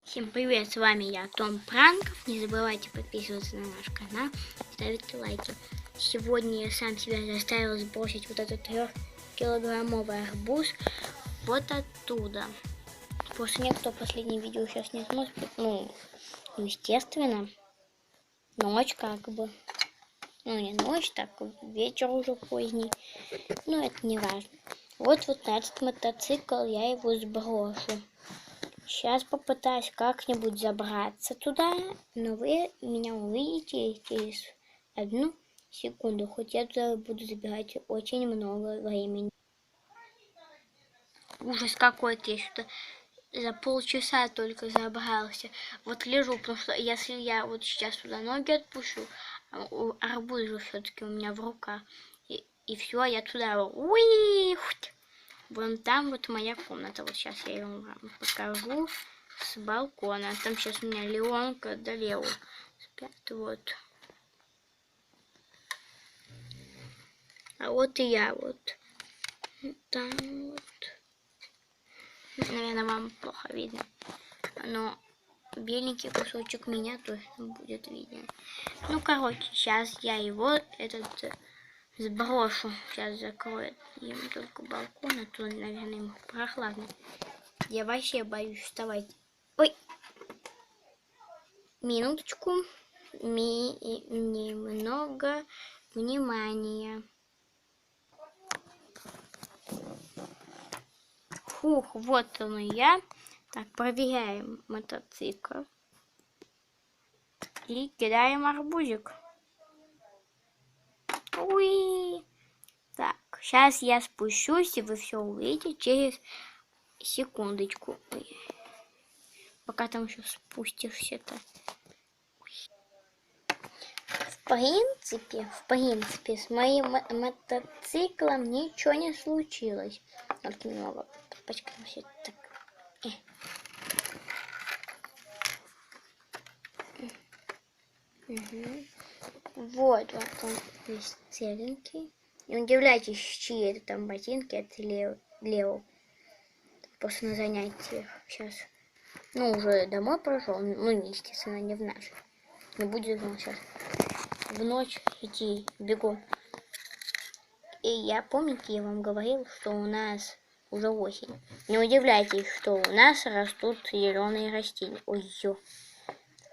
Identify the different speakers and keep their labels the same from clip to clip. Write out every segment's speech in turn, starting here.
Speaker 1: Всем привет, с вами я, Том Пранков. Не забывайте подписываться на наш канал, ставить лайки. Сегодня я сам себя заставил сбросить вот этот 3-килограммовый арбуз вот оттуда. Просто никто последнее видео сейчас не смотрит. Ну, естественно, ночь как бы. Ну, не ночь, так вечер уже поздний. Но это не важно. Вот на этот мотоцикл я его сброшу. Сейчас попытаюсь как-нибудь забраться туда, но вы меня увидите через 1 секунду, хоть я туда буду забирать очень много времени. Ужас какой-то, я что-то за полчаса только забрался. Вот лежу, потому что если я вот сейчас туда ноги отпущу, арбуз же все-таки у меня в руках, и все, я туда, уи, вон там вот моя комната, вот сейчас я ее вам покажу. С балкона. Там сейчас у меня Леонка да Лео спят. Вот. А вот и я вот. Там вот. Наверное, вам плохо видно. Но беленький кусочек меня точно будет виден. Ну, короче, сейчас я его сброшу. Сейчас закрою ему только балкон, а то, наверное, ему прохладно. Я вообще боюсь вставать. Ой! Минуточку. Немного внимания. Фух, вот он и я. Так, проверяем мотоцикл. И кидаем арбузик. Уи! Так, сейчас я спущусь, и вы все увидите через секундочку. Ой. Пока там еще спустишься-то. В принципе, с моим мотоциклом ничего не случилось. Только немного подпачкался. Так. Угу. Вот он весь целенький. Не удивляйтесь, чьи это там ботинки, это Лео. Просто на занятиях сейчас. Ну, уже домой прошел. Ну, естественно, не в наш. Не будет он сейчас в ночь идти бегом. И я, помните, я вам говорил, что у нас уже осень. Не удивляйтесь, что у нас растут зеленые растения. Ой-ё.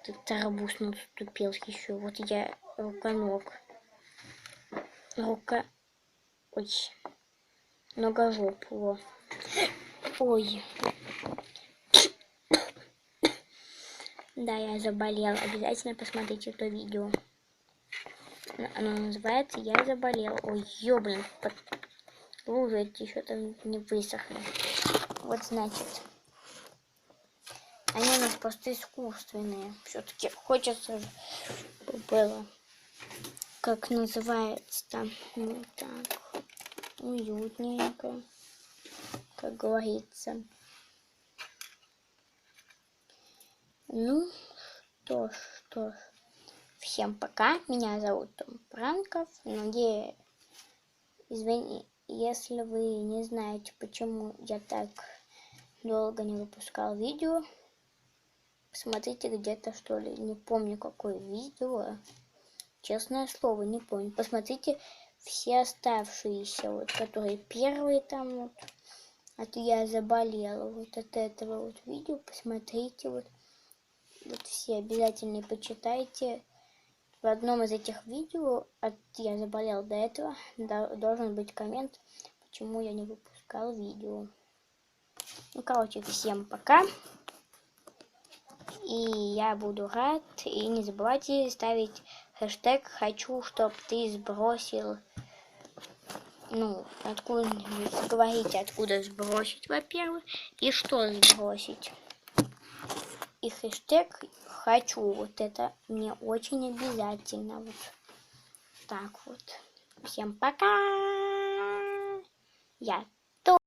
Speaker 1: Тут арбуз наступил еще. Вот я руконог. Ой. Ногожоп. Во. Ой. Да, я заболел. Обязательно посмотрите это видео. Оно называется «Я заболел». Ой, ёблин. Лужи эти еще там не высохли. Вот значит. Они у нас просто искусственные. Все-таки хочется, чтобы было. Как называется там. Ну, так. Уютненько. Как говорится. Ну, что ж. Всем пока. Меня зовут Том Пранков. Надеюсь, извини, если вы не знаете, почему я так долго не выпускал видео. Посмотрите где-то, что ли. Не помню, какое видео. Честное слово, не помню. Посмотрите все оставшиеся, вот, которые первые там вот. А то я заболела. Вот от этого вот видео. Посмотрите вот все обязательно почитайте. В одном из этих видео я заболел до этого. Должен быть коммент, почему я не выпускал видео. Ну, короче, всем пока. И я буду рад. И не забывайте ставить хэштег «Хочу, чтоб ты сбросил». Ну, откуда говорите, откуда сбросить, во-первых. И что сбросить. И хэштег «Хочу». Вот это мне очень обязательно. Вот так вот. Всем пока. Я